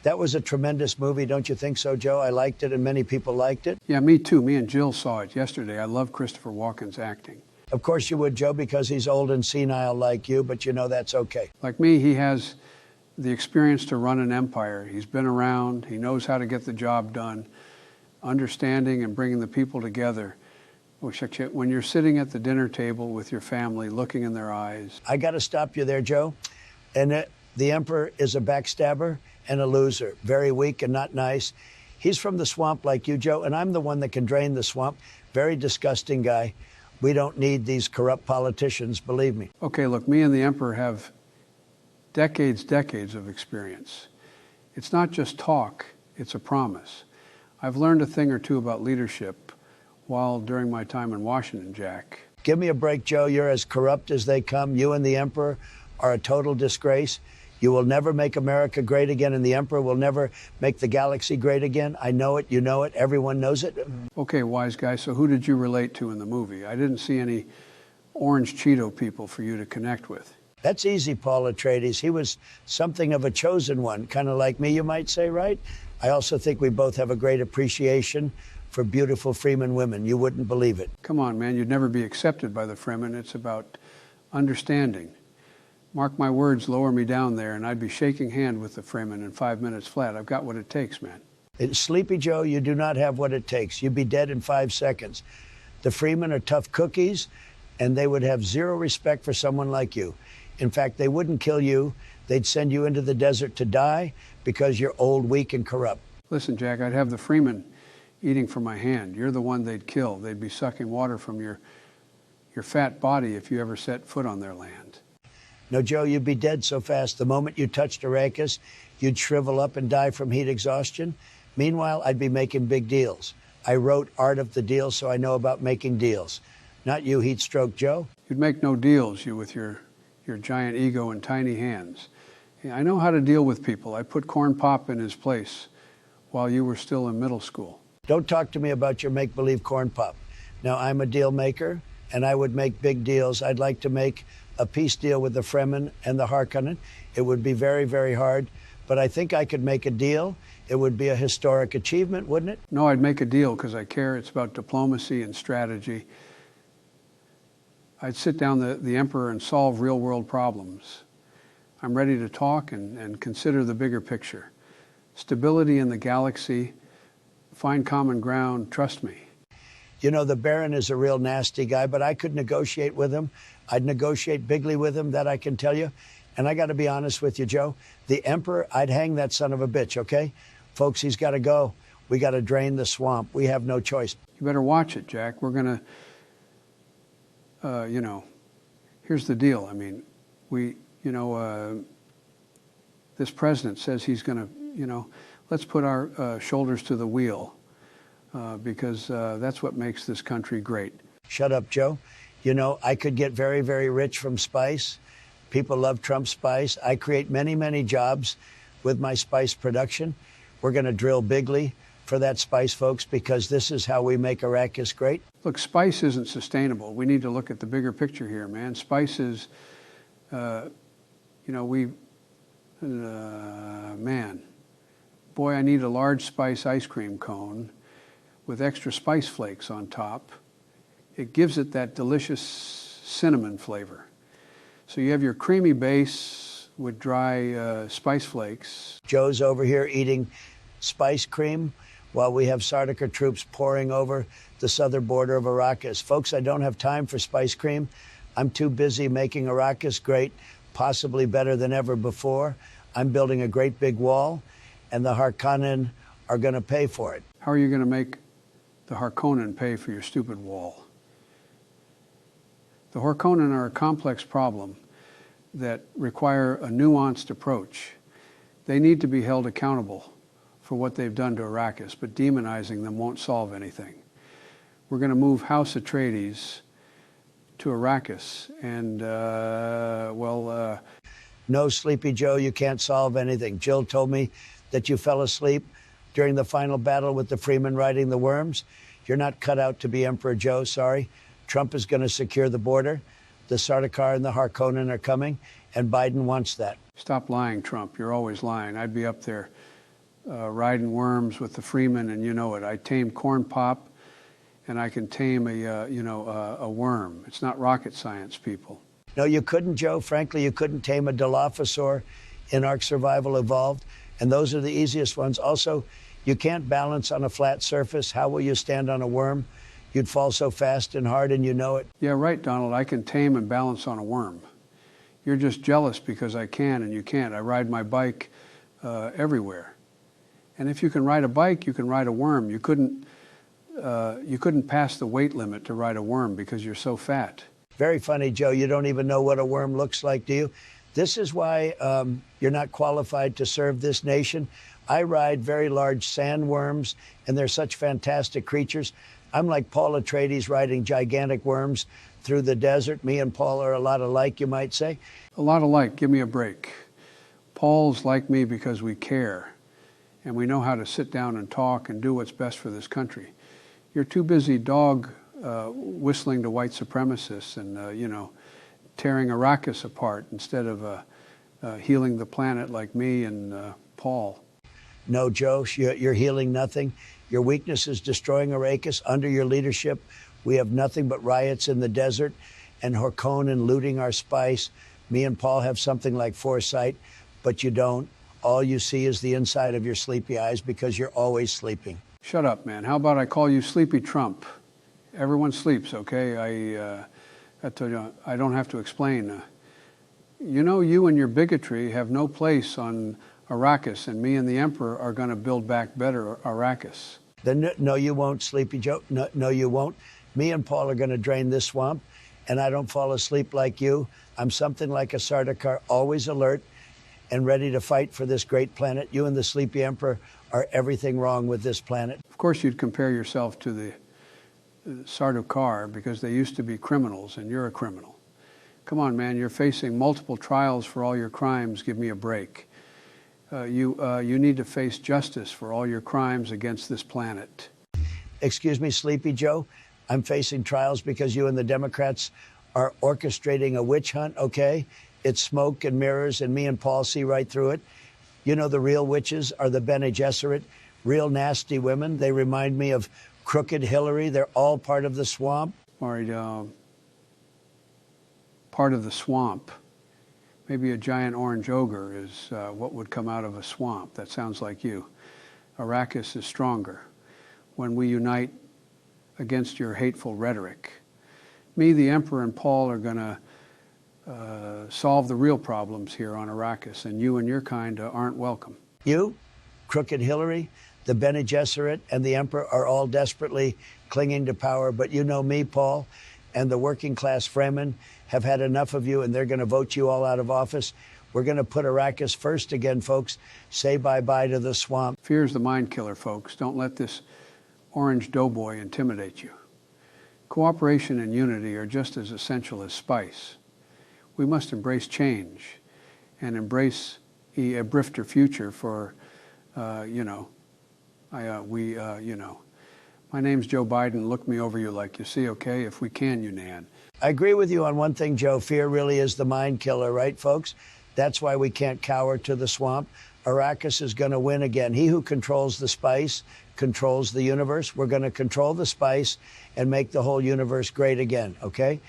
That was a tremendous movie, don't you think so, Joe? I liked it, and many people liked it. Yeah, me too. Me and Jill saw it yesterday. I love Christopher Walken's acting. Of course you would, Joe, because he's old and senile like you, but you know that's okay. Like me, he has the experience to run an empire. He's been around. He knows how to get the job done, understanding and bringing the people together. When you're sitting at the dinner table with your family, looking in their eyes. I got to stop you there, Joe. And the emperor is a backstabber and a loser, very weak and not nice. He's from the swamp like you, Joe, and I'm the one that can drain the swamp. Very disgusting guy. We don't need these corrupt politicians, believe me. Okay, look, me and the emperor have decades of experience. It's not just talk, it's a promise. I've learned a thing or two about leadership during my time in Washington, Jack. Give me a break, Joe. You're as corrupt as they come. You and the emperor are a total disgrace. You will never make America great again, and the emperor will never make the galaxy great again. I know it, you know it, everyone knows it. Okay, wise guy, so who did you relate to in the movie? I didn't see any orange Cheeto people for you to connect with. That's easy, Paul Atreides. He was something of a chosen one, kind of like me, you might say, right? I also think we both have a great appreciation for beautiful Freeman women. You wouldn't believe it. Come on, man, you'd never be accepted by the Fremen. It's about understanding. Mark my words, lower me down there, and I'd be shaking hand with the Fremen in 5 minutes flat. I've got what it takes, man. Sleepy Joe, you do not have what it takes. You'd be dead in 5 seconds. The Freemen are tough cookies, and they would have zero respect for someone like you. In fact, they wouldn't kill you. They'd send you into the desert to die because you're old, weak, and corrupt. Listen, Jack, I'd have the Freemen eating from my hand. You're the one they'd kill. They'd be sucking water from your fat body if you ever set foot on their land. No, Joe, you'd be dead so fast. The moment you touched Arrakis, you'd shrivel up and die from heat exhaustion. Meanwhile, I'd be making big deals. I wrote Art of the Deal, so I know about making deals. Not you, heat stroke Joe. You'd make no deals, you with your giant ego and tiny hands. I know how to deal with people. I put Corn Pop in his place while you were still in middle school. Don't talk to me about your make-believe Corn Pop. Now, I'm a deal maker, and I would make big deals. I'd like to make a peace deal with the Fremen and the Harkonnen. It would be very, very hard, but I think I could make a deal. It would be a historic achievement, wouldn't it? No, I'd make a deal because I care. It's about diplomacy and strategy. I'd sit down the emperor and solve real-world problems. I'm ready to talk and consider the bigger picture. Stability in the galaxy, find common ground, trust me. You know, the Baron is a real nasty guy, but I could negotiate with him. I'd negotiate bigly with him, that I can tell you. And I got to be honest with you, Joe. The Emperor, I'd hang that son of a bitch, okay? Folks, he's got to go. We got to drain the swamp. We have no choice. You better watch it, Jack. We're going to, here's the deal. I mean, this president says he's going to, let's put our shoulders to the wheel because that's what makes this country great. Shut up, Joe. You know, I could get very, very rich from spice. People love Trump spice. I create many, many jobs with my spice production. We're going to drill bigly for that spice, folks, because this is how we make Arrakis great. Look, spice isn't sustainable. We need to look at the bigger picture here, man. Spice is, man, boy, I need a large spice ice cream cone with extra spice flakes on top. It gives it that delicious cinnamon flavor. So you have your creamy base with dry spice flakes. Joe's over here eating spice cream while we have Sardaukar troops pouring over the southern border of Arrakis. Folks, I don't have time for spice cream. I'm too busy making Arrakis great, possibly better than ever before. I'm building a great big wall, and the Harkonnen are going to pay for it. How are you going to make the Harkonnen pay for your stupid wall? The Harkonnen are a complex problem that require a nuanced approach. They need to be held accountable for what they've done to Arrakis, but demonizing them won't solve anything. We're going to move House Atreides to Arrakis, and, No, Sleepy Joe, you can't solve anything. Jill told me that you fell asleep during the final battle with the Freemen riding the worms. You're not cut out to be Emperor Joe, sorry. Trump is going to secure the border. The Sardaukar and the Harkonnen are coming, and Biden wants that. Stop lying, Trump. You're always lying. I'd be up there riding worms with the Freeman, and you know it. I tame corn pop, and I can tame a worm. It's not rocket science, people. No, you couldn't, Joe. Frankly, you couldn't tame a Dilophosaur in Ark Survival Evolved, and those are the easiest ones. Also, you can't balance on a flat surface. How will you stand on a worm? You'd fall so fast and hard, and you know it. Yeah, right, Donald. I can tame and balance on a worm. You're just jealous because I can and you can't. I ride my bike everywhere. And if you can ride a bike, you can ride a worm. You couldn't pass the weight limit to ride a worm because you're so fat. Very funny, Joe. You don't even know what a worm looks like, do you? This is why you're not qualified to serve this nation. I ride very large sandworms, and they're such fantastic creatures. I'm like Paul Atreides riding gigantic worms through the desert. Me and Paul are a lot alike, you might say. A lot alike. Give me a break. Paul's like me because we care, and we know how to sit down and talk and do what's best for this country. You're too busy dog whistling to white supremacists and, tearing Arrakis apart instead of healing the planet like me and Paul. No, Joe, you're healing nothing. Your weakness is destroying Arrakis. Under your leadership, we have nothing but riots in the desert and Harkonnen looting our spice. Me and Paul have something like foresight, but you don't. All you see is the inside of your sleepy eyes because you're always sleeping. Shut up, man. How about I call you Sleepy Trump? Everyone sleeps, okay? I told you, I don't have to explain. You and your bigotry have no place on Arrakis, and me and the Emperor are going to build back better Arrakis. Then no, you won't, Sleepy Joe. No, you won't. Me and Paul are going to drain this swamp, and I don't fall asleep like you. I'm something like a Sardaukar, always alert and ready to fight for this great planet. You and the Sleepy Emperor are everything wrong with this planet. Of course, you'd compare yourself to the Sardaukar because they used to be criminals, and you're a criminal. Come on, man, you're facing multiple trials for all your crimes. Give me a break. You need to face justice for all your crimes against this planet. Excuse me, Sleepy Joe. I'm facing trials because you and the Democrats are orchestrating a witch hunt, okay? It's smoke and mirrors, and me and Paul see right through it. You know, the real witches are the Bene Gesserit, real nasty women. They remind me of Crooked Hillary. They're all part of the swamp. All right, part of the swamp. Maybe a giant orange ogre is what would come out of a swamp. That sounds like you. Arrakis is stronger when we unite against your hateful rhetoric. Me, the Emperor, and Paul are going to solve the real problems here on Arrakis, and you and your kind aren't welcome. You, Crooked Hillary, the Bene Gesserit, and the Emperor are all desperately clinging to power, but you know me, Paul, and the working class Fremen have had enough of you, and they're going to vote you all out of office. We're going to put Arrakis first again, folks. Say bye-bye to the swamp. Fear's the mind killer, folks. Don't let this orange doughboy intimidate you. Cooperation and unity are just as essential as spice. We must embrace change and embrace a brifter future for, My name's Joe Biden. Look me over you like you see, okay? If we can, you Nan. I agree with you on one thing, Joe. Fear really is the mind killer, right, folks? That's why we can't cower to the swamp. Arrakis is going to win again. He who controls the spice controls the universe. We're going to control the spice and make the whole universe great again, okay?